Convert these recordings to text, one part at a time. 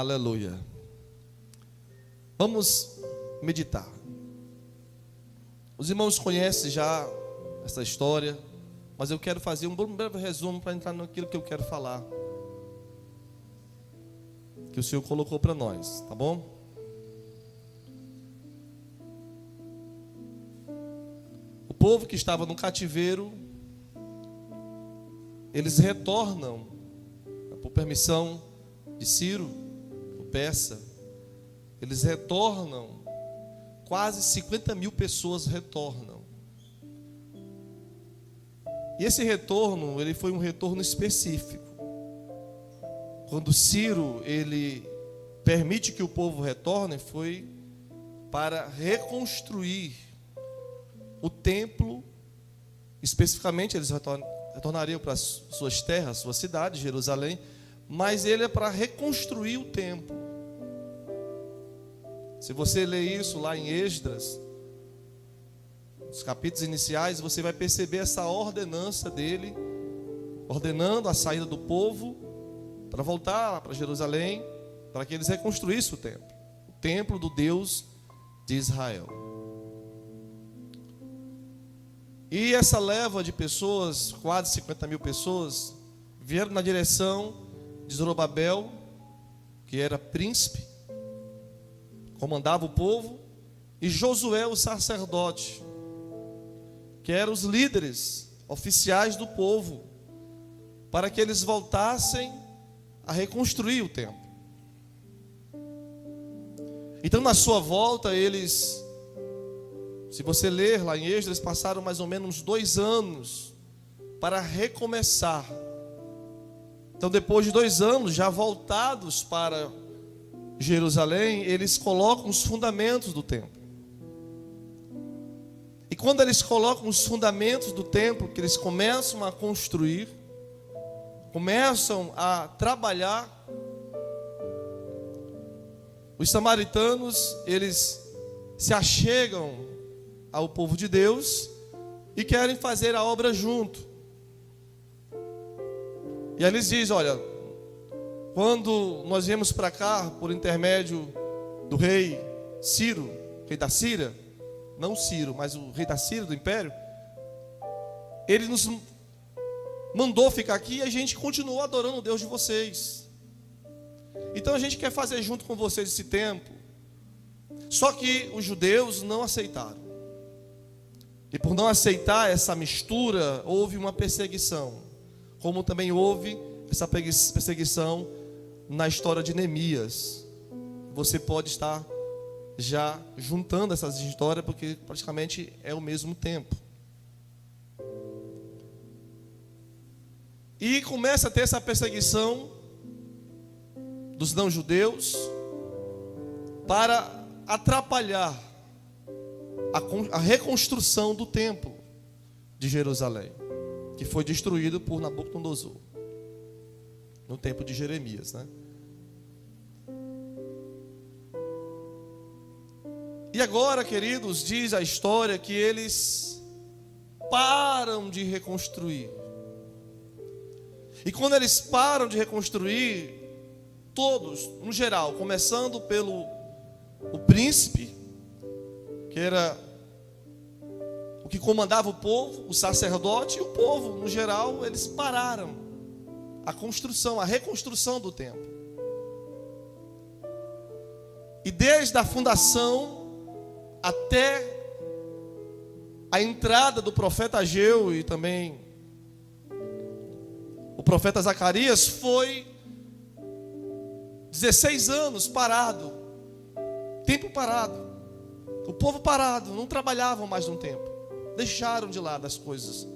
Aleluia. Vamos meditar. Os irmãos conhecem já essa história, mas eu quero fazer um breve resumo para entrar naquilo que eu quero falar, que o Senhor colocou para nós, tá bom? O povo que estava no cativeiro, eles retornam, por permissão de Ciro, o persa, eles retornam, quase 50 mil pessoas retornam. E esse retorno, ele foi um retorno específico. Quando Ciro, ele permite que o povo retorne, foi para reconstruir o templo. Especificamente, eles retornariam para as suas terras, sua cidade, Jerusalém, mas ele é para reconstruir o templo. Se você ler isso lá em Esdras, nos capítulos iniciais, você vai perceber essa ordenança dele, ordenando a saída do povo para voltar para Jerusalém, para que eles reconstruíssem o templo do Deus de Israel. E essa leva de pessoas, quase 50 mil pessoas, vieram na direção de Zorobabel, que era príncipe, comandava o povo, e Josué, o sacerdote, que eram os líderes oficiais do povo, para que eles voltassem a reconstruir o templo. Então, na sua volta, eles, se você ler lá em Esdras, passaram mais ou menos 2 anos para recomeçar. Então, depois de 2 anos, já voltados para Jerusalém, eles colocam os fundamentos do templo. E quando eles colocam os fundamentos do templo, que eles começam a construir, começam a trabalhar, os samaritanos, eles se achegam ao povo de Deus e querem fazer a obra junto. E aí eles dizem: olha, quando nós viemos para cá, por intermédio do rei Ciro, rei da Síria, não Ciro, mas o rei da Síria, do império, ele nos mandou ficar aqui e a gente continuou adorando o Deus de vocês. Então a gente quer fazer junto com vocês esse templo. Só que os judeus não aceitaram. E por não aceitar essa mistura, houve uma perseguição. Como também houve essa perseguição na história de Neemias. Você pode estar já juntando essas histórias, porque praticamente é o mesmo tempo. E começa a ter essa perseguição dos não-judeus para atrapalhar a reconstrução do templo de Jerusalém, que foi destruído por Nabucodonosor no tempo de Jeremias, né? E agora, queridos, diz a história que eles param de reconstruir. E quando eles param de reconstruir, todos, no geral, começando pelo o príncipe, que era o que comandava o povo, o sacerdote, e o povo, no geral, eles pararam a construção, a reconstrução do templo. E desde a fundação até a entrada do profeta Ageu e também o profeta Zacarias, foi 16 anos parado, tempo parado, o povo parado, não trabalhavam mais no templo, deixaram de lado as coisas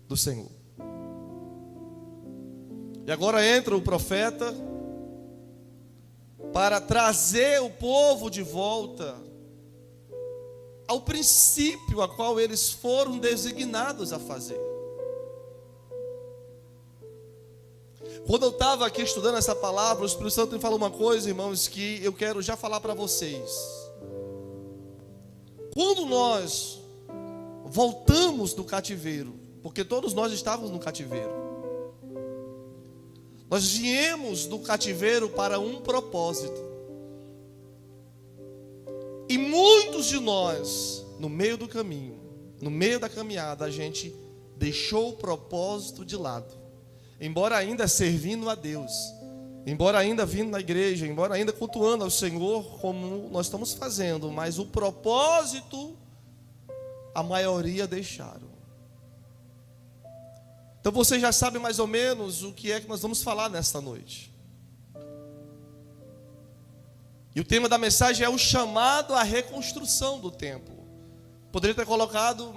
do Senhor. E agora entra o profeta para trazer o povo de volta ao princípio a qual eles foram designados a fazer. Quando eu estava aqui estudando essa palavra, o Espírito Santo me falou uma coisa, irmãos, que eu quero já falar para vocês. Quando nós voltamos do cativeiro, porque todos nós estávamos no cativeiro, Nós viemos do cativeiro para um propósito. E muitos de nós, no meio do caminho, no meio da caminhada, a gente deixou o propósito de lado. Embora ainda servindo a Deus, embora ainda vindo na igreja, embora ainda cultuando ao Senhor, como nós estamos fazendo, mas o propósito, a maioria deixaram. Então você já sabe mais ou menos o que é que nós vamos falar nesta noite. E o tema da mensagem é o chamado à reconstrução do templo. Poderia ter colocado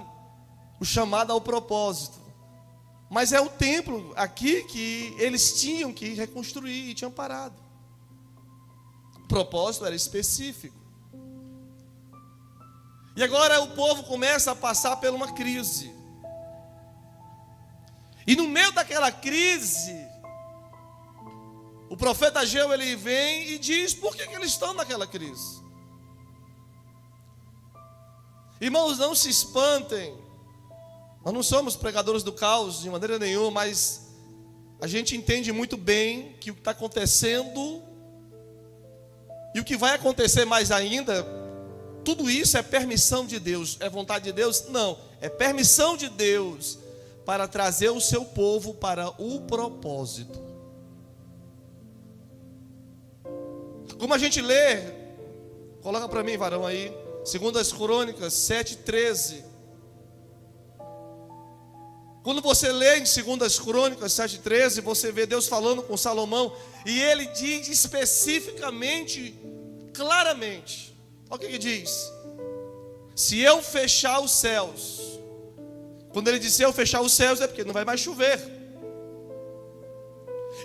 o chamado ao propósito. Mas é o templo aqui que eles tinham que reconstruir e tinham parado. O propósito era específico. E agora o povo começa a passar por uma crise. E no meio daquela crise, o profeta Ageu, ele vem e diz por que eles estão naquela crise. Irmãos, não se espantem. Nós não somos pregadores do caos de maneira nenhuma, mas a gente entende muito bem que o que está acontecendo e o que vai acontecer mais ainda, tudo isso é permissão de Deus. É vontade de Deus? Não, é permissão de Deus para trazer o seu povo para o propósito. Como a gente lê, coloca para mim, varão aí, 2 Crônicas 7:13. Quando você lê em 2 Crônicas 7:13, você vê Deus falando com Salomão, e ele diz especificamente, claramente, olha o que ele diz: se eu fechar os céus, quando ele diz se eu fechar os céus, é porque não vai mais chover,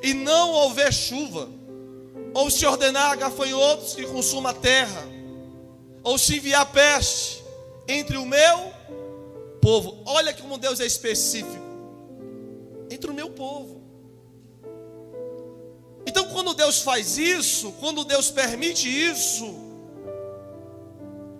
e não houver chuva, ou se ordenar gafanhotos que consumam a terra, ou se enviar peste entre o meu povo. Olha como Deus é específico. Entre o meu povo. Então quando Deus faz isso, quando Deus permite isso,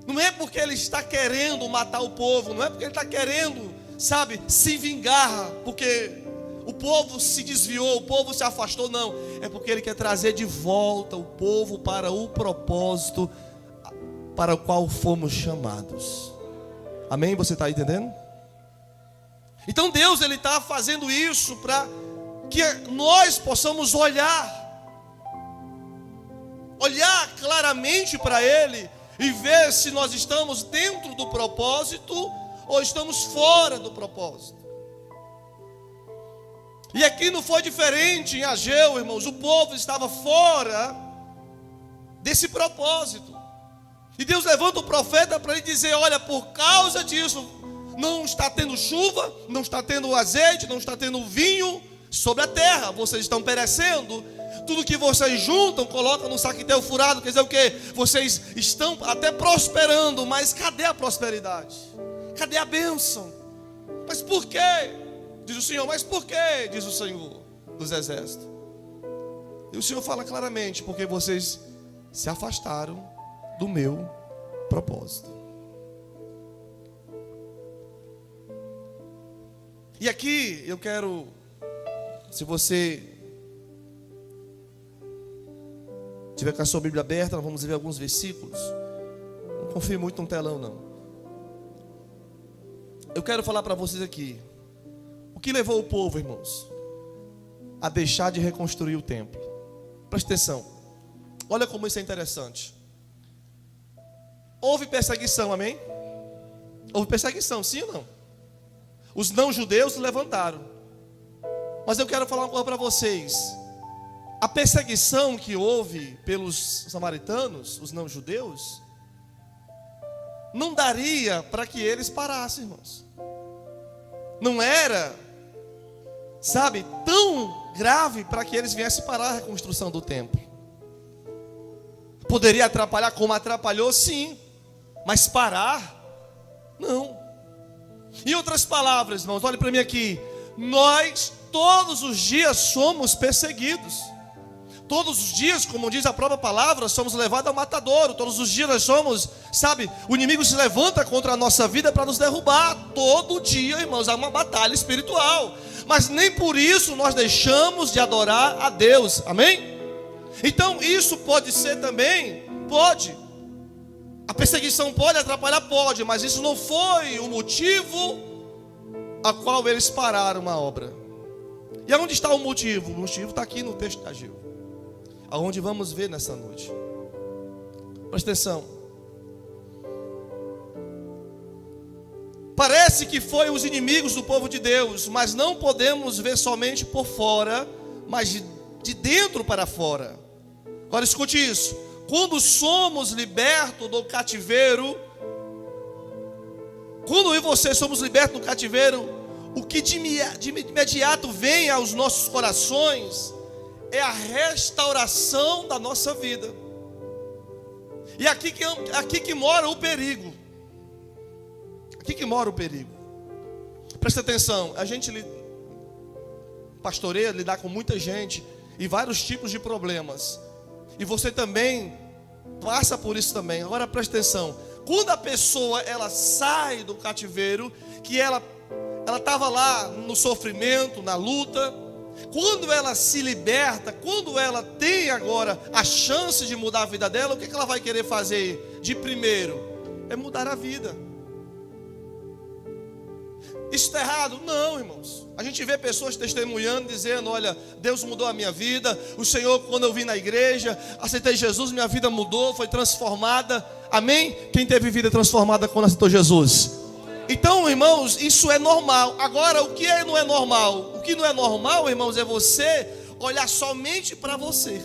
não é porque Ele está querendo matar o povo, não é porque Ele está querendo, sabe, se vingar, porque o povo se desviou, o povo se afastou, não. É porque Ele quer trazer de volta o povo para o propósito para o qual fomos chamados. Amém? Você está entendendo? Então Deus, Ele está fazendo isso para que nós possamos olhar claramente para Ele e ver se nós estamos dentro do propósito ou estamos fora do propósito. E aqui não foi diferente em Ageu, irmãos. O povo estava fora desse propósito. E Deus levanta o profeta para ele dizer: olha, por causa disso, não está tendo chuva, não está tendo azeite, não está tendo vinho sobre a terra. Vocês estão perecendo. Tudo que vocês juntam, colocam no saquetel furado. Quer dizer o quê? Vocês estão até prosperando, mas cadê a prosperidade? Cadê a bênção? Mas por quê? Diz o Senhor. Mas por quê? Diz o Senhor dos exércitos. E o Senhor fala claramente: porque vocês se afastaram do meu propósito. E aqui eu quero, se você tiver com a sua Bíblia aberta, nós vamos ver alguns versículos. Não confie muito no telão, não. Eu quero falar para vocês aqui o que levou o povo, irmãos, a deixar de reconstruir o templo. Preste atenção. Olha como isso é interessante. Houve perseguição, amém? Houve perseguição, sim ou não? Os não-judeus se levantaram. Mas eu quero falar uma coisa para vocês. A perseguição que houve pelos samaritanos, os não-judeus, não daria para que eles parassem, irmãos. Não era, sabe, tão grave para que eles viessem parar a reconstrução do templo. Poderia atrapalhar como atrapalhou, sim. Mas parar, não. Em outras palavras, irmãos, olhe para mim aqui. Nós todos os dias somos perseguidos. Todos os dias, como diz a própria palavra, somos levados ao matadouro. Todos os dias nós somos, sabe, o inimigo se levanta contra a nossa vida para nos derrubar. Todo dia, irmãos, há uma batalha espiritual. Mas nem por isso nós deixamos de adorar a Deus, amém? Então isso pode ser também, pode. A perseguição pode atrapalhar, pode, mas isso não foi o motivo a qual eles pararam a obra. E aonde está o motivo? O motivo está aqui no texto de Ageu, aonde vamos ver nessa noite. Presta atenção. Parece que foi os inimigos do povo de Deus, mas não podemos ver somente por fora, mas de dentro para fora. Agora escute isso. Quando somos libertos do cativeiro, quando eu e você somos libertos do cativeiro, o que de imediato vem aos nossos corações é a restauração da nossa vida. E aqui que mora o perigo. Aqui que mora o perigo. Presta atenção, a gente pastoreia, lidar com muita gente e vários tipos de problemas. E você também passa por isso também. Agora presta atenção. Quando a pessoa ela sai do cativeiro, que ela estava lá no sofrimento, na luta, quando ela se liberta, quando ela tem agora a chance de mudar a vida dela, o que ela vai querer fazer de primeiro? É mudar a vida. Isso está errado? Não, irmãos. A gente vê pessoas testemunhando, dizendo: olha, Deus mudou a minha vida. O Senhor, quando eu vim na igreja, aceitei Jesus, minha vida mudou, foi transformada. Amém? Quem teve vida transformada quando aceitou Jesus? Então, irmãos, isso é normal. Agora, o que não é normal? O que não é normal, irmãos, é você olhar somente para você.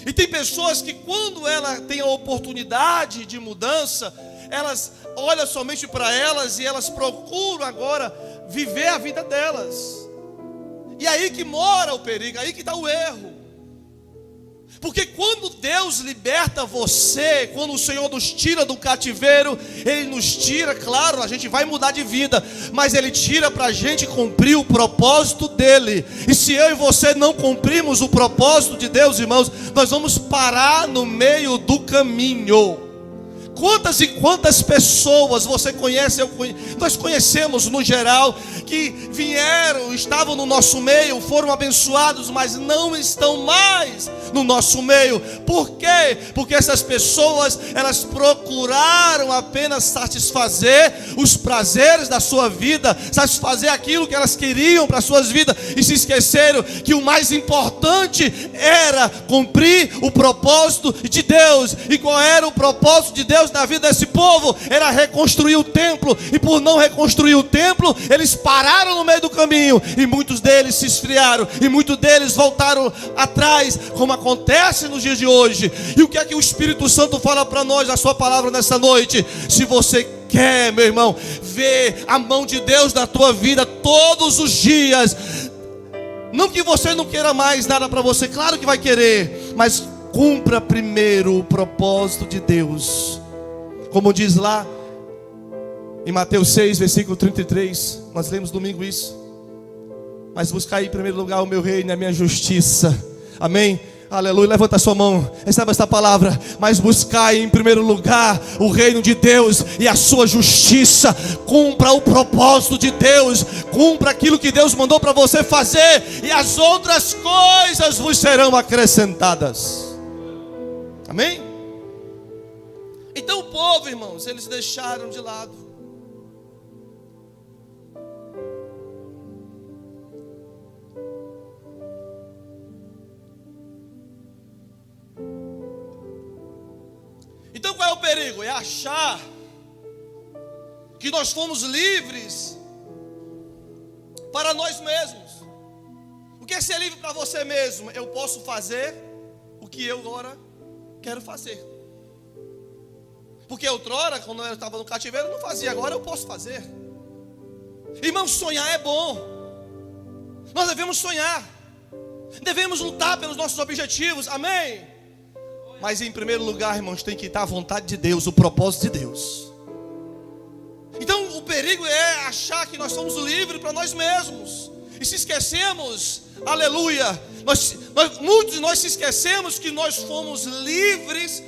E tem pessoas que quando ela tem a oportunidade de mudança, elas olham somente para elas e elas procuram agora viver a vida delas. E aí que mora o perigo, aí que está o erro. Porque quando Deus liberta você, quando o Senhor nos tira do cativeiro, Ele nos tira, claro, a gente vai mudar de vida, mas Ele tira para a gente cumprir o propósito dEle. E se eu e você não cumprirmos o propósito de Deus, irmãos, nós vamos parar no meio do caminho. Quantas e quantas pessoas você conhece, nós conhecemos no geral, que vieram, estavam no nosso meio, foram abençoados, mas não estão mais no nosso meio. Por quê? Porque essas pessoas, elas procuraram apenas satisfazer os prazeres da sua vida, satisfazer aquilo que elas queriam para as suas vidas, e se esqueceram que o mais importante era cumprir o propósito de Deus. E qual era o propósito de Deus na vida desse povo? Era reconstruir o templo. E por não reconstruir o templo, eles pararam no meio do caminho, e muitos deles se esfriaram, e muitos deles voltaram atrás, como acontece nos dias de hoje. E o que é que o Espírito Santo fala para nós na sua palavra nessa noite? Se você quer, meu irmão, ver a mão de Deus na tua vida todos os dias, não que você não queira mais nada para você, claro que vai querer, mas cumpra primeiro o propósito de Deus. Como diz lá em Mateus 6, versículo 33, nós lemos domingo isso: mas buscai em primeiro lugar o meu reino e a minha justiça. Amém? Aleluia, levanta a sua mão, receba esta palavra. Mas buscai em primeiro lugar o reino de Deus e a sua justiça. Cumpra o propósito de Deus, cumpra aquilo que Deus mandou para você fazer, e as outras coisas vos serão acrescentadas. Amém? Então o povo, irmãos, eles deixaram de lado. Então qual é o perigo? É achar que nós fomos livres para nós mesmos. O que é ser livre para você mesmo? Eu posso fazer o que eu agora quero fazer. Porque outrora, quando eu estava no cativeiro, eu não fazia, agora eu posso fazer. Irmão, sonhar é bom. Nós devemos sonhar, devemos lutar pelos nossos objetivos, amém? Mas em primeiro lugar, irmãos, tem que estar a vontade de Deus, o propósito de Deus. Então o perigo é achar que nós somos livres para nós mesmos, e se esquecemos, aleluia, Muitos de nós se esquecemos que nós somos livres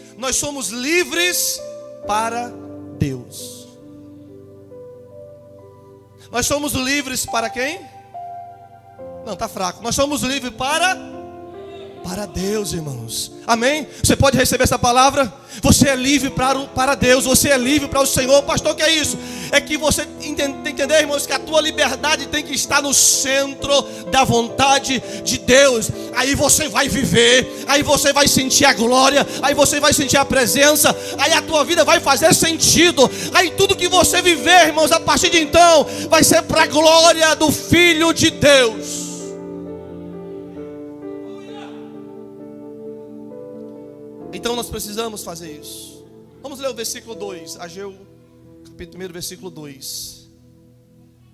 para Deus. Nós somos livres para quem? Não, está fraco. Nós somos livres para Deus, irmãos. Amém? Você pode receber essa palavra? Você é livre para Deus. Você é livre para o Senhor. Pastor, o que é isso? É que você tem que entender, irmãos, que a tua liberdade tem que estar no centro da vontade de Deus. Aí você vai viver, aí você vai sentir a glória, aí você vai sentir a presença, aí a tua vida vai fazer sentido. Aí tudo que você viver, irmãos, a partir de então, vai ser para a glória do Filho de Deus. Então nós precisamos fazer isso. Vamos ler o versículo 2, Ageu, capítulo 1, versículo 2.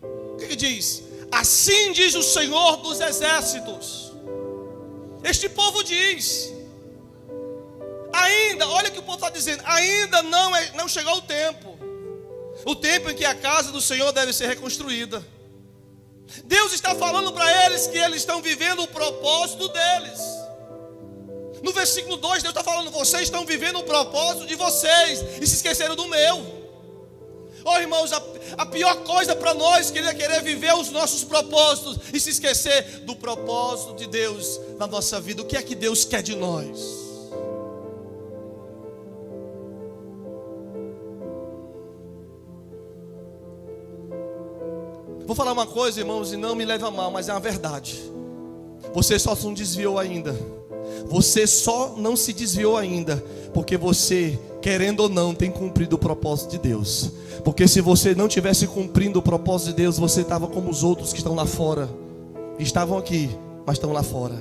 O que diz? Assim diz o Senhor dos exércitos. Este povo diz, ainda, olha o que o povo está dizendo, ainda não chegou o tempo em que a casa do Senhor deve ser reconstruída. Deus está falando para eles que eles estão vivendo o propósito deles. No versículo 2, Deus está falando, vocês estão vivendo o propósito de vocês e se esqueceram do meu. Oh, irmãos, a pior coisa para nós é querer viver os nossos propósitos e se esquecer do propósito de Deus na nossa vida. O que é que Deus quer de nós? Vou falar uma coisa, irmãos, e não me leve a mal, mas é uma verdade. Você só não desviou ainda. Você só não se desviou ainda porque você, querendo ou não, tem cumprido o propósito de Deus. Porque se você não tivesse cumprindo o propósito de Deus, você estava como os outros que estão lá fora. Estavam aqui, mas estão lá fora.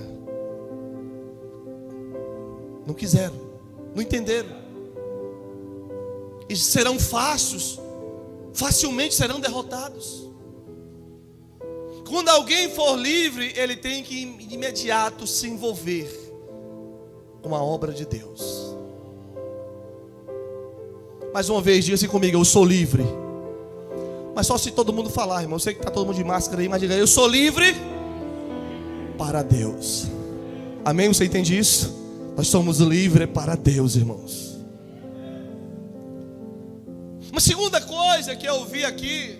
Não quiseram, não entenderam. E serão facilmente serão derrotados. Quando alguém for livre, ele tem que de imediato se envolver com a obra de Deus. Mais uma vez, diga assim comigo, eu sou livre. Mas só se todo mundo falar, irmão. Eu sei que está todo mundo de máscara aí, mas diga, eu sou livre para Deus. Amém? Você entende isso? Nós somos livres para Deus, irmãos. Uma segunda coisa que eu vi aqui,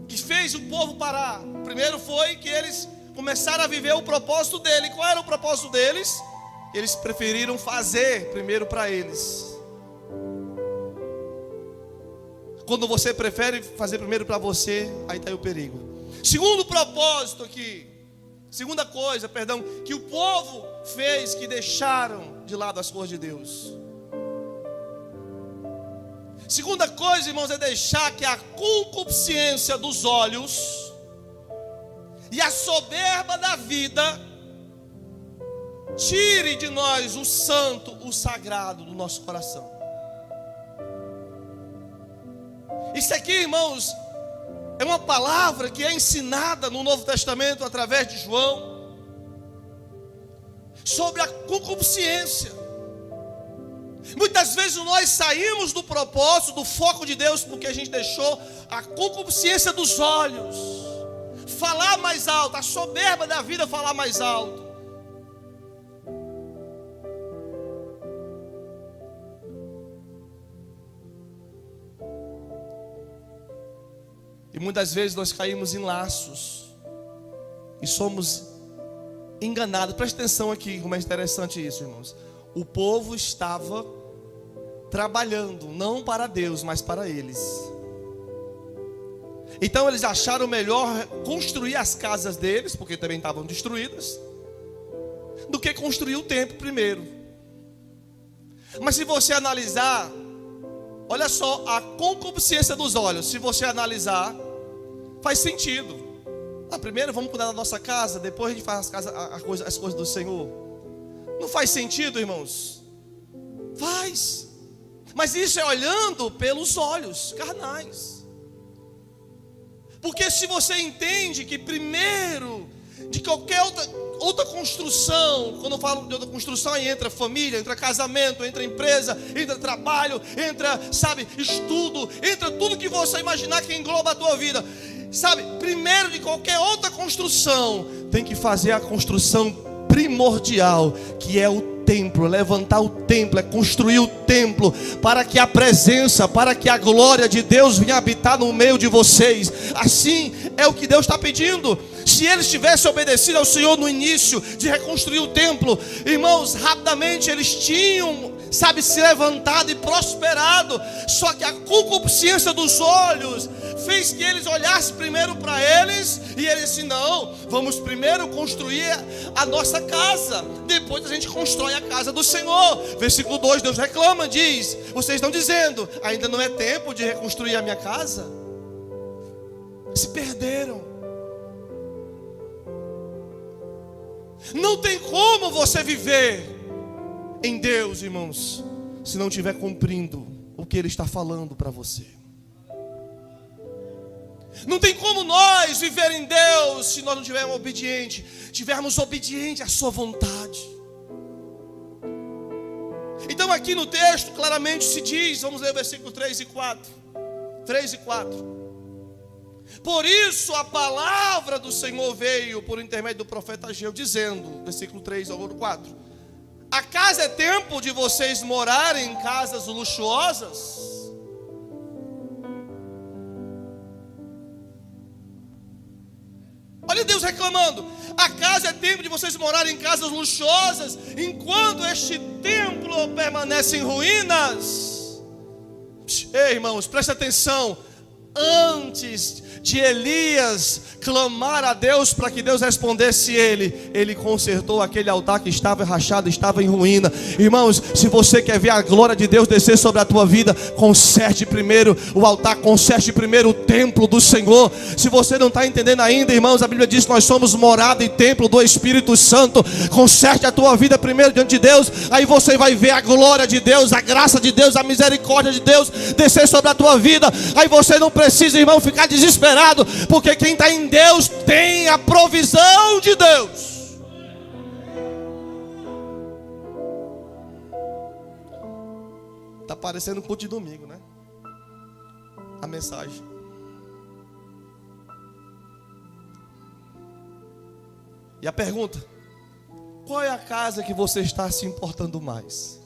que fez o povo parar. Primeiro foi que eles começaram a viver o propósito dele. Qual era o propósito deles? Eles preferiram fazer primeiro para eles. Quando você prefere fazer primeiro para você, aí está aí o perigo. Segundo propósito aqui, segunda coisa, perdão, que o povo fez, que deixaram de lado as coisas de Deus. Segunda coisa, irmãos, é deixar que a concupiscência dos olhos e a soberba da vida tire de nós o santo, o sagrado do nosso coração. Isso aqui, irmãos, é uma palavra que é ensinada no Novo Testamento através de João, sobre a concupiscência. Muitas vezes nós saímos do propósito, do foco de Deus, porque a gente deixou a concupiscência dos olhos falar mais alto, a soberba da vida falar mais alto. E muitas vezes nós caímos em laços e somos enganados. Preste atenção aqui, como é interessante isso, irmãos. O povo estava trabalhando, não para Deus, mas para eles. Então eles acharam melhor construir as casas deles, porque também estavam destruídas, do que construir o templo primeiro. Mas se você analisar, olha só, a concupiscência dos olhos, se você analisar, faz sentido. Primeiro vamos cuidar da nossa casa, depois a gente faz as coisas do Senhor. Não faz sentido, irmãos? Faz. Mas isso é olhando pelos olhos carnais. Porque se você entende que primeiro de qualquer outra construção, quando eu falo de outra construção, aí entra família, entra casamento, entra empresa, entra trabalho, entra, estudo, entra tudo que você imaginar que engloba a tua vida. Sabe, primeiro de qualquer outra construção, tem que fazer a construção primordial, que é o templo, levantar o templo, é construir o templo, para que a presença, para que a glória de Deus venha habitar no meio de vocês. Assim é o que Deus está pedindo. Se eles tivessem obedecido ao Senhor no início de reconstruir o templo, irmãos, rapidamente eles tinham, sabe, se levantado e prosperado. Só que a concupiscência dos olhos fez que eles olhassem primeiro para eles, e eles disseram: não, vamos primeiro construir a nossa casa, depois a gente constrói a casa do Senhor. Versículo 2, Deus reclama, diz: vocês estão dizendo, ainda não é tempo de reconstruir a minha casa? Se perderam. Não tem como você viver em Deus, irmãos, se não estiver cumprindo o que Ele está falando para você. Não tem como nós viver em Deus se nós não tivermos obediente à sua vontade. Então aqui no texto claramente se diz, vamos ler o versículo 3 e 4. 3 e 4. Por isso a palavra do Senhor veio por intermédio do profeta Ageu, dizendo, versículo 3 ao 4: acaso é tempo de vocês morarem em casas luxuosas? Olha Deus reclamando: acaso é tempo de vocês morarem em casas luxuosas, enquanto este templo permanece em ruínas? Ei, irmãos, presta atenção. Antes de Elias clamar a Deus para que Deus respondesse ele consertou aquele altar que estava rachado, estava em ruína. Irmãos, se você quer ver a glória de Deus descer sobre a tua vida, conserte primeiro o altar, conserte primeiro o templo do Senhor. Se você não está entendendo ainda, irmãos, a Bíblia diz que nós somos morada e templo do Espírito Santo. Conserte a tua vida primeiro diante de Deus, aí você vai ver a glória de Deus, a graça de Deus, a misericórdia de Deus descer sobre a tua vida. Aí você não precisa, irmão, ficar desesperado, porque quem está em Deus tem a provisão de Deus. Está parecendo um culto de domingo, né? A mensagem. E a pergunta: qual é a casa que você está se importando mais?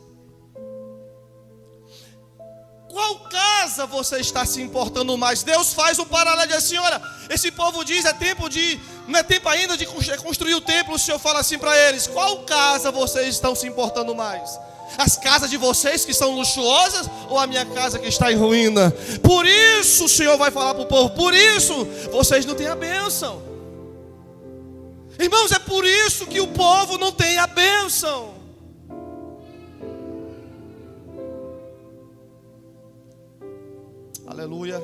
Qual casa você está se importando mais? Deus faz um paralelo assim: olha, esse povo diz, não é tempo ainda de construir o templo. O Senhor fala assim para eles: qual casa vocês estão se importando mais? As casas de vocês que são luxuosas, ou a minha casa que está em ruína? Por isso o Senhor vai falar para o povo: por isso vocês não têm a bênção. Irmãos, é por isso que o povo não tem a bênção. Aleluia.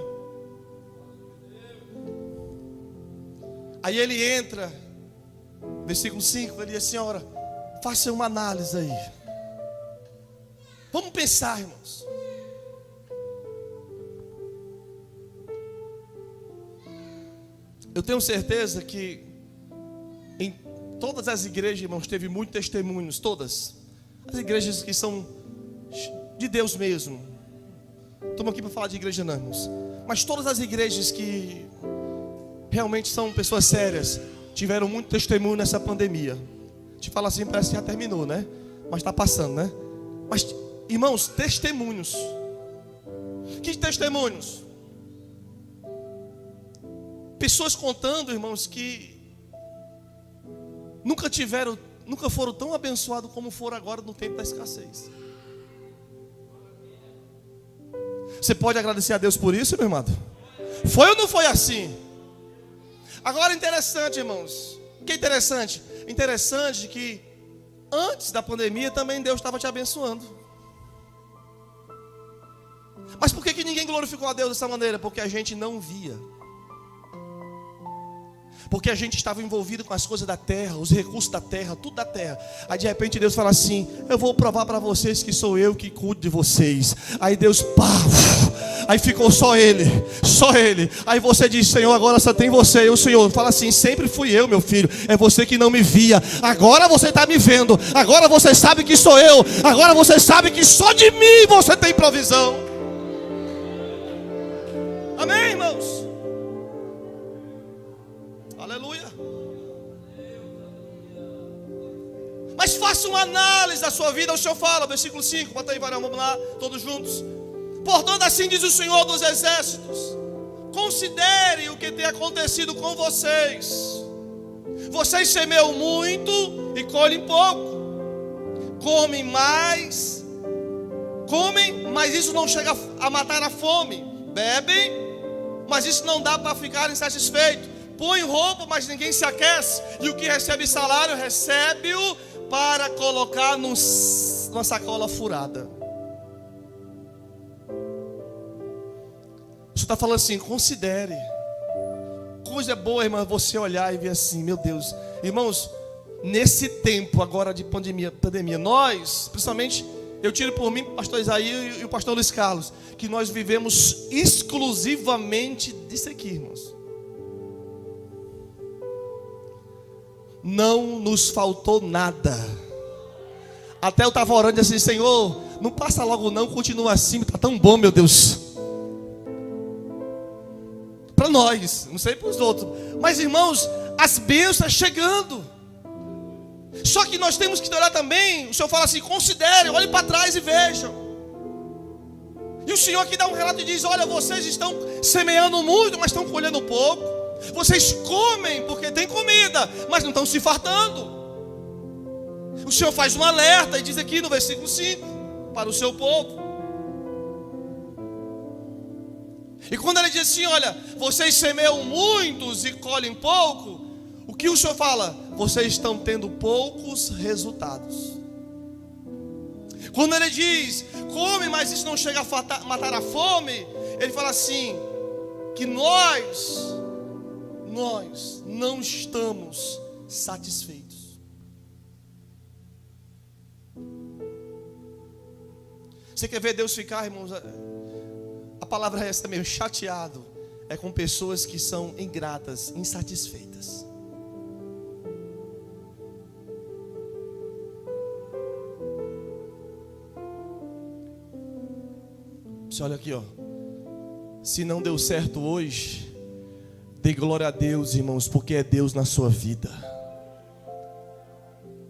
Aí ele entra, versículo 5, ele diz assim: ora, faça uma análise aí. Vamos pensar, irmãos. Eu tenho certeza que em todas as igrejas, irmãos, teve muitos testemunhos. Todas as igrejas que são de Deus mesmo. Estamos aqui para falar de igreja não, irmãos. Mas todas as igrejas que realmente são pessoas sérias tiveram muito testemunho nessa pandemia. Te fala assim, parece que já terminou, né? Mas está passando, né? Mas, irmãos, testemunhos. Que testemunhos? Pessoas contando, irmãos, que nunca foram tão abençoados como foram agora no tempo da escassez. Você pode agradecer a Deus por isso, meu irmão? Foi ou não foi assim? Agora, interessante, irmãos. O que é interessante? Interessante que antes da pandemia também Deus estava te abençoando. Mas por que ninguém glorificou a Deus dessa maneira? Porque a gente não via. Porque a gente estava envolvido com as coisas da terra, os recursos da terra, tudo da terra. Aí de repente Deus fala assim: eu vou provar para vocês que sou eu que cuido de vocês. Aí Deus, pá, aí ficou só ele. Aí você diz: Senhor, agora só tem você. E o Senhor fala assim: sempre fui eu, meu filho. É você que não me via. Agora você está me vendo. Agora você sabe que sou eu. Agora você sabe que só de mim você tem provisão. Amém, irmãos? Aleluia. Mas faça uma análise da sua vida. O Senhor fala, versículo 5, bota aí, varão, vamos lá, todos juntos. Portanto, assim diz o Senhor dos Exércitos: considere o que tem acontecido com vocês. Vocês semeiam muito e colhem pouco. Comem, mas isso não chega a matar a fome. Bebem, mas isso não dá para ficarem satisfeitos. Põe roupa, mas ninguém se aquece. E o que recebe salário, recebe-o para colocar numa sacola furada. O Senhor está falando assim: considere. Coisa boa, irmã, você olhar e ver assim, meu Deus. Irmãos, nesse tempo agora de pandemia, nós, principalmente, eu tiro por mim, pastor Isaí e o pastor Luiz Carlos, que nós vivemos exclusivamente disso aqui, irmãos. Não nos faltou nada. Até eu estava orando assim: Senhor, não passa logo não, continua assim, está tão bom, meu Deus. Para nós, não sei para os outros. Mas irmãos, as bênçãos chegando. Só que nós temos que olhar também. O Senhor fala assim: considere, olhe para trás e vejam. E o Senhor aqui dá um relato e diz: olha, vocês estão semeando muito, mas estão colhendo pouco. Vocês comem porque tem comida, mas não estão se fartando. O Senhor faz um alerta e diz aqui no versículo 5 para o seu povo. E quando ele diz assim: olha, vocês semeiam muitos e colhem pouco, o que o Senhor fala? Vocês estão tendo poucos resultados. Quando ele diz: come, mas isso não chega a matar a fome, ele fala assim: que nós não estamos satisfeitos. Você quer ver Deus ficar, irmãos? A palavra é essa também, chateado. É com pessoas que são ingratas, insatisfeitas. Você olha aqui, ó. Se não deu certo hoje, dê glória a Deus, irmãos, porque é Deus na sua vida.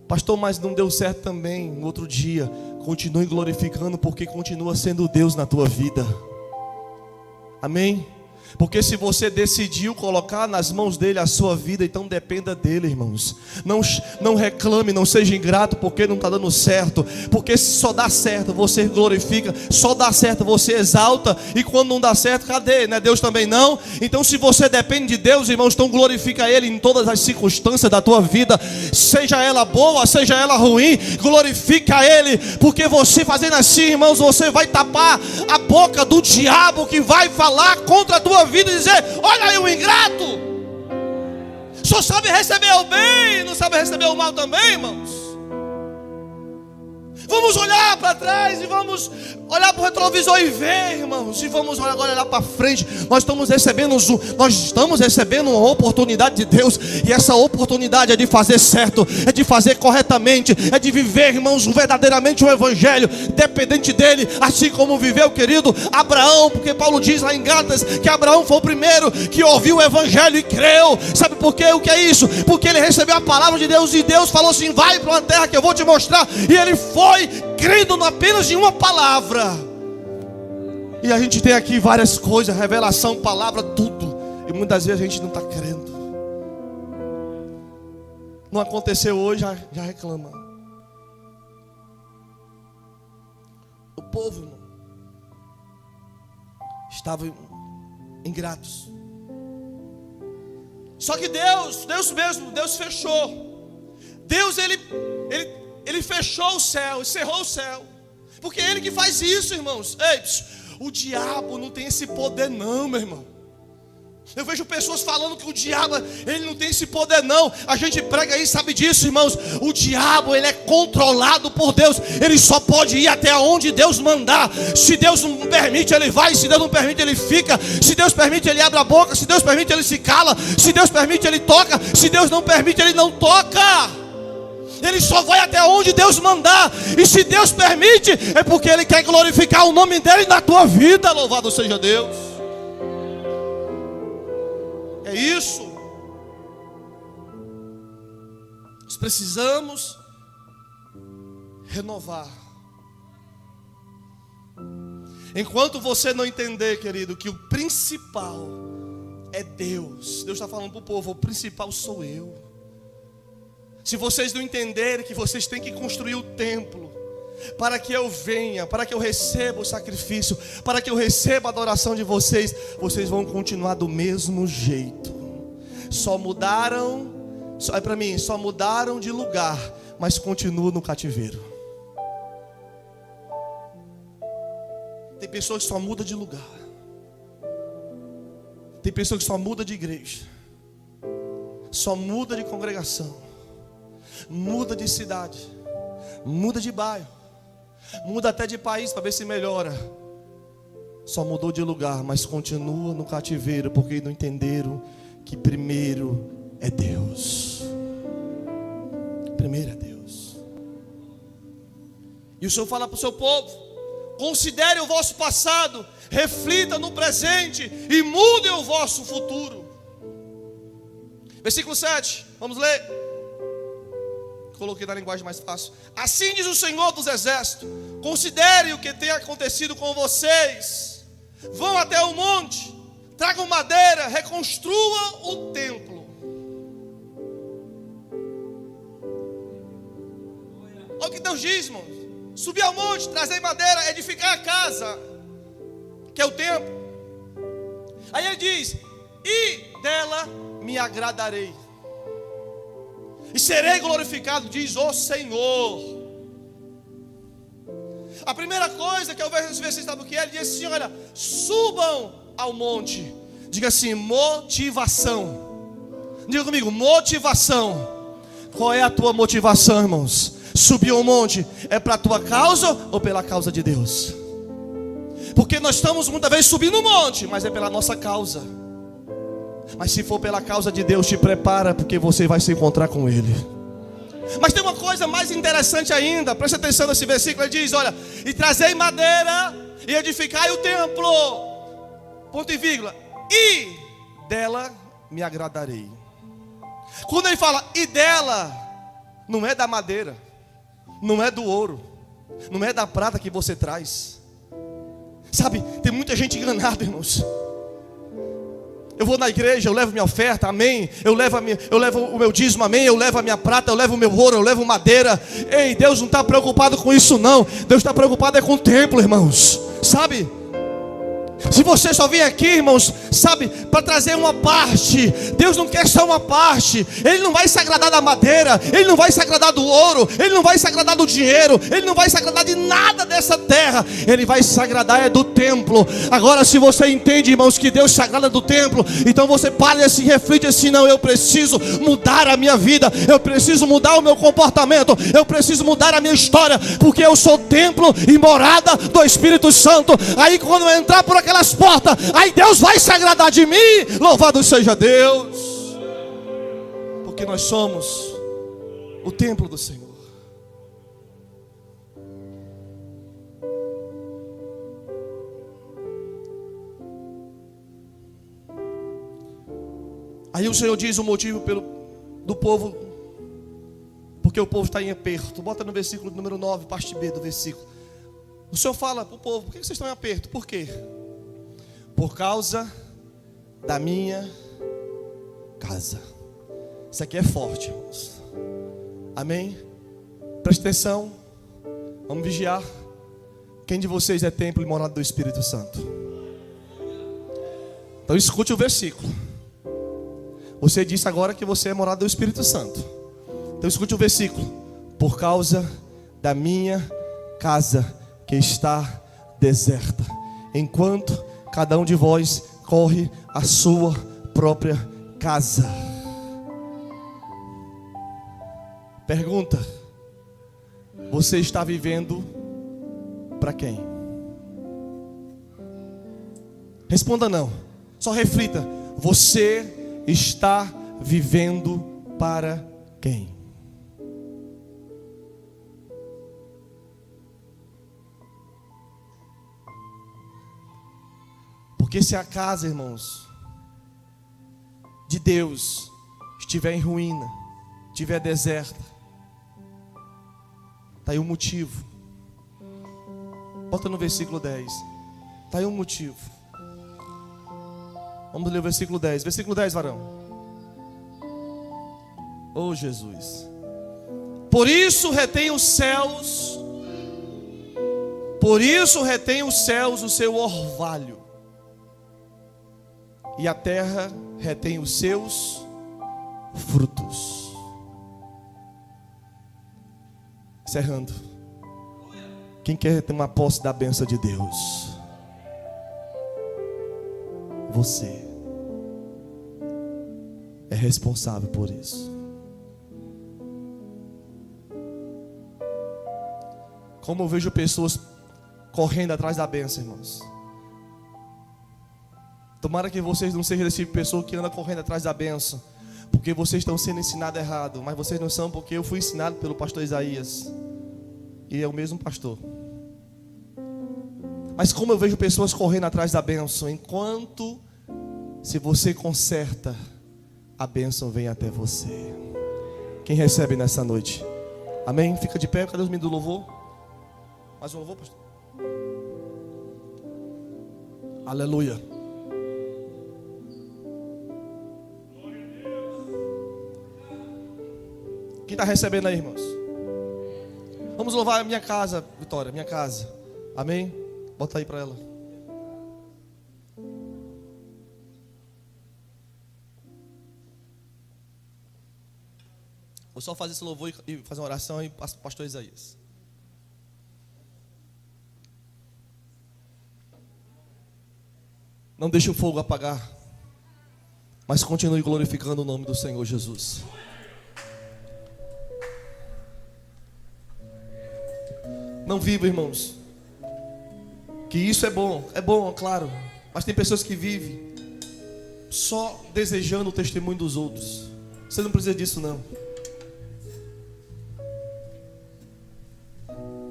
Pastor, mas não deu certo também no outro dia. Continue glorificando, porque continua sendo Deus na tua vida. Amém? Porque se você decidiu colocar nas mãos dele a sua vida, então dependa dele, irmãos. Não reclame, não seja ingrato porque não está dando certo. Porque se só dá certo, você glorifica. Só dá certo, você exalta. E quando não dá certo, cadê? Não é Deus também não? Então se você depende de Deus, irmãos, então glorifica ele em todas as circunstâncias da tua vida. Seja ela boa, seja ela ruim, glorifica ele. Porque você fazendo assim, irmãos, você vai tapar a boca do diabo que vai falar contra a tua vida e dizer: olha aí o ingrato, só sabe receber o bem, não sabe receber o mal também, irmãos. Vamos olhar para trás e vamos olhar para o retrovisor e ver, irmãos. E vamos agora olhar para frente. Nós estamos recebendo uma oportunidade de Deus. E essa oportunidade é de fazer certo, é de fazer corretamente, é de viver, irmãos, verdadeiramente o Evangelho, dependente dele, assim como viveu, querido, Abraão. Porque Paulo diz lá em Gálatas que Abraão foi o primeiro que ouviu o Evangelho e creu. Sabe por quê? O que é isso? Porque ele recebeu a palavra de Deus e Deus falou assim: vai para uma terra que eu vou te mostrar. E ele foi crendo apenas em uma palavra. E a gente tem aqui várias coisas, revelação, palavra, tudo. E muitas vezes a gente não está crendo. Não aconteceu hoje, já reclama. O povo, irmão, estava ingratos. Só que Deus mesmo, Deus fechou. Deus, ele fechou o céu, cerrou o céu. Porque é ele que faz isso, irmãos. Ei, o diabo não tem esse poder não, meu irmão. Eu vejo pessoas falando que o diabo, ele não tem esse poder não. A gente prega aí, sabe disso, irmãos. O diabo, ele é controlado por Deus. Ele só pode ir até onde Deus mandar. Se Deus não permite, ele vai. Se Deus não permite, ele fica. Se Deus permite, ele abre a boca. Se Deus permite, ele se cala. Se Deus permite, ele toca. Se Deus não permite, ele não toca. Ele só vai até onde Deus mandar. E se Deus permite, é porque ele quer glorificar o nome dele na tua vida. Louvado seja Deus. É isso. precisamos renovar. Enquanto você não entender, querido, que o principal é Deus. Deus está falando para o povo, o principal sou eu. Se vocês não entenderem que vocês têm que construir o templo, para que eu venha, para que eu receba o sacrifício, para que eu receba a adoração de vocês, vocês vão continuar do mesmo jeito. Só mudaram de lugar, mas continuam no cativeiro. Tem pessoas que só mudam de lugar. Tem pessoas que só mudam de igreja. Só muda de congregação. Muda de cidade. Muda de bairro. Muda até de país para ver se melhora. Só mudou de lugar, mas continua no cativeiro, porque não entenderam que primeiro é Deus. Primeiro é Deus. E o Senhor fala para o seu povo: considere o vosso passado, reflita no presente e mude o vosso futuro. Versículo 7, vamos ler. Coloquei na linguagem mais fácil. Assim diz o Senhor dos Exércitos: considere o que tem acontecido com vocês. Vão até o monte, tragam madeira, reconstrua o templo. Olha o que Deus diz, irmãos: subir ao monte, trazer madeira, edificar a casa, que é o templo. Aí ele diz: e dela me agradarei, e serei glorificado, diz o Senhor. A primeira coisa que eu vejo nesse versículo, sabe o que é? Ele diz assim: olha, subam ao monte. Diga assim: motivação. Diga comigo: motivação. Qual é a tua motivação, irmãos? Subir ao monte é para a tua causa ou pela causa de Deus? Porque nós estamos muitas vezes subindo o monte, mas é pela nossa causa. Mas se for pela causa de Deus, te prepara, porque você vai se encontrar com Ele. Mas tem uma coisa mais interessante ainda. Preste atenção nesse versículo. Ele diz: olha, e trazei madeira e edificai o templo, ponto e vírgula, e dela me agradarei. Quando ele fala e dela, não é da madeira, não é do ouro, não é da prata que você traz. Sabe, tem muita gente enganada, irmãos. Eu vou na igreja, eu levo minha oferta, amém. Eu levo o meu dízimo, amém. Eu levo a minha prata, eu levo o meu ouro, eu levo madeira. Ei, Deus não está preocupado com isso não. Deus está preocupado é com o templo, irmãos. Sabe? Se você só vem aqui, irmãos, sabe, para trazer uma parte, Deus não quer só uma parte. Ele não vai se agradar da madeira, Ele não vai se agradar do ouro, Ele não vai se agradar do dinheiro, Ele não vai se agradar de nada dessa terra. Ele vai se agradar é do templo. Agora, se você entende, irmãos, que Deus se agrada do templo, então você para e assim, reflete assim: não, eu preciso mudar a minha vida, eu preciso mudar o meu comportamento, eu preciso mudar a minha história, porque eu sou templo e morada do Espírito Santo. Aí quando eu entrar por aquelas portas, aí Deus vai se agradar de mim. Louvado seja Deus, porque nós somos o templo do Senhor. Aí o Senhor diz o motivo do povo, porque o povo está em aperto. Bota no versículo número 9, parte B do versículo. O Senhor fala para o povo: por que vocês estão em aperto? Por quê? Por causa da minha casa. Isso aqui é forte, irmãos. Amém? Preste atenção. Vamos vigiar. Quem de vocês é templo e morada do Espírito Santo? Então escute o versículo. Você disse agora que você é morada do Espírito Santo. Então escute o versículo: por causa da minha casa que está deserta, enquanto cada um de vós corre a sua própria casa. Pergunta: você está vivendo para quem? Responda não, só reflita. Você está vivendo para quem? Porque se a casa, irmãos, de Deus estiver em ruína, estiver deserta, Está aí um motivo. Bota no versículo 10. Está aí um motivo. Vamos ler o versículo 10. Versículo 10, varão. Oh, Jesus. Por isso retém os céus. Por isso retém os céus o seu orvalho. E a terra retém os seus frutos. Encerrando. Quem quer ter uma posse da bênção de Deus? Você é responsável por isso. Como eu vejo pessoas correndo atrás da bênção, irmãos. Tomara que vocês não sejam desse tipo de pessoa que anda correndo atrás da bênção, porque vocês estão sendo ensinados errado. Mas vocês não são, porque eu fui ensinado pelo pastor Isaías, e é o mesmo pastor. Mas como eu vejo pessoas correndo atrás da bênção, enquanto, se você conserta, a bênção vem até você. Quem recebe nessa noite? Amém? Fica de pé, cadê os meninos do louvor? Mais um louvor, pastor? Aleluia. Quem está recebendo aí, irmãos? Vamos louvar a minha casa, Vitória, minha casa. Amém? Bota aí para ela. Vou só fazer esse louvor e fazer uma oração e passo para o pastor Isaías. Não deixe o fogo apagar, mas continue glorificando o nome do Senhor Jesus. Não viva, irmãos, que isso é bom, claro, mas tem pessoas que vivem só desejando o testemunho dos outros. Você não precisa disso, não.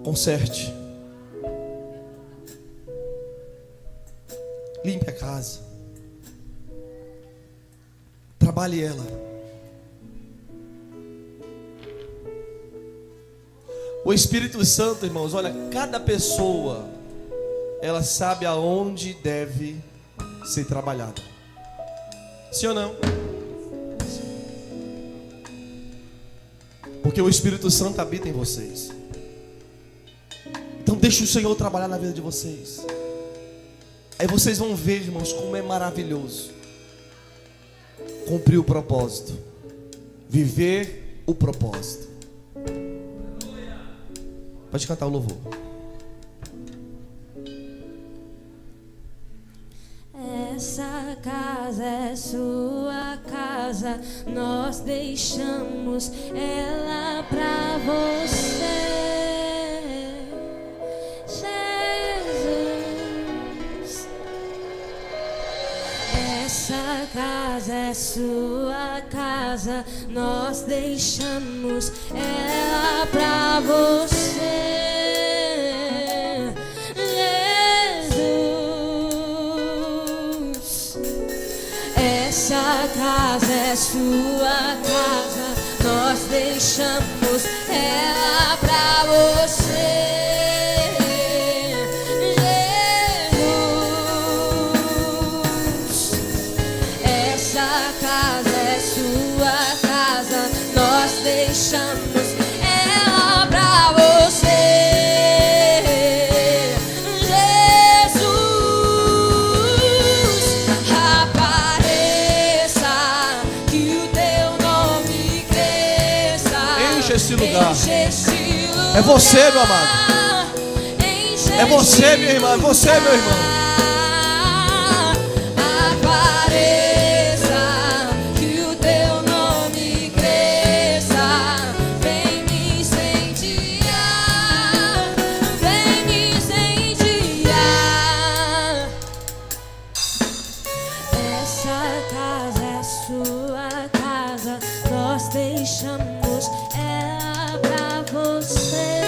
Conserte. Limpe a casa. Trabalhe ela. O Espírito Santo, irmãos, olha, cada pessoa, ela sabe aonde deve ser trabalhada. Sim ou não? Porque o Espírito Santo habita em vocês. Então deixe o Senhor trabalhar na vida de vocês. Aí vocês vão ver, irmãos, como é maravilhoso cumprir o propósito, viver o propósito. Pode cantar o louvor. Essa casa é sua casa, nós deixamos ela pra você. Essa casa é sua casa, nós deixamos ela pra você, Jesus. Essa casa é sua casa, nós deixamos ela pra você. Deixamos ela pra você, Jesus. Apareça, que o teu nome cresça. Enche esse lugar. Enche esse lugar. É você, meu amado. É você, minha irmã. É você, meu irmão. Deixamos ela pra você,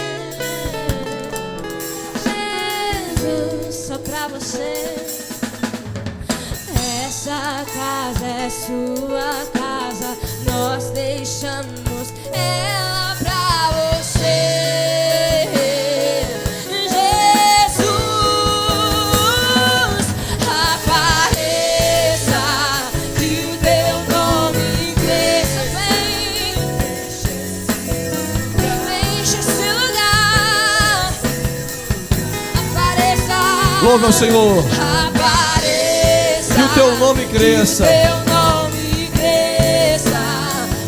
Jesus, só pra você. Essa casa é sua casa, nós deixamos ela pra você. Louve ao Senhor. Apareça. Que o teu nome cresça. Que o teu nome cresça.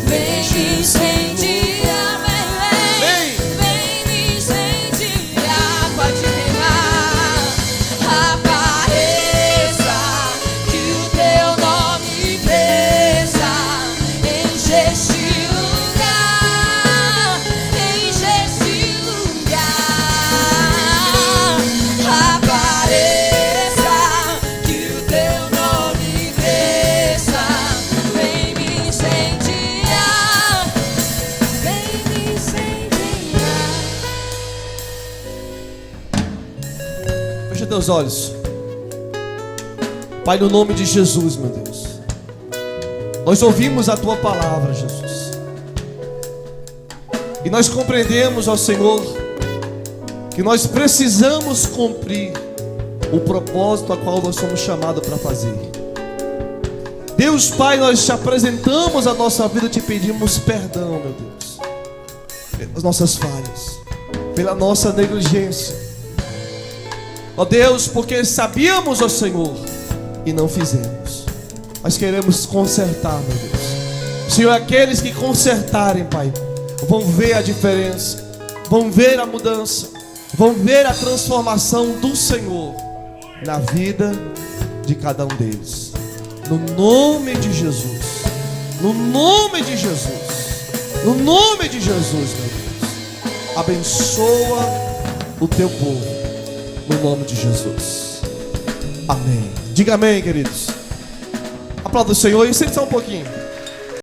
Vem me incendiar. Vem. Vem me incendiar. Pode queimar. Apareça. Que o teu nome cresça. Enche este lugar. Enche este lugar. Apareça. Que o teu nome cresça. Vem me incendiar. Vem me incendiar. Fecha teus olhos. Pai, no nome de Jesus, meu Deus, nós ouvimos a tua palavra, Jesus, e nós compreendemos, ó Senhor, que nós precisamos cumprir o propósito a qual nós somos chamados para fazer. Deus Pai, nós te apresentamos a nossa vida, te pedimos perdão, meu Deus, pelas nossas falhas, pela nossa negligência, ó Deus, porque sabíamos, ó Senhor, e não fizemos. Nós queremos consertar, meu Deus. Senhor, aqueles que consertarem, Pai, vão ver a diferença, vão ver a mudança, vão ver a transformação do Senhor na vida de cada um deles. No nome de Jesus. No nome de Jesus. No nome de Jesus, meu Deus. Abençoa o teu povo. No nome de Jesus. Amém. Diga amém, queridos. Aplauda o Senhor e sente só um pouquinho.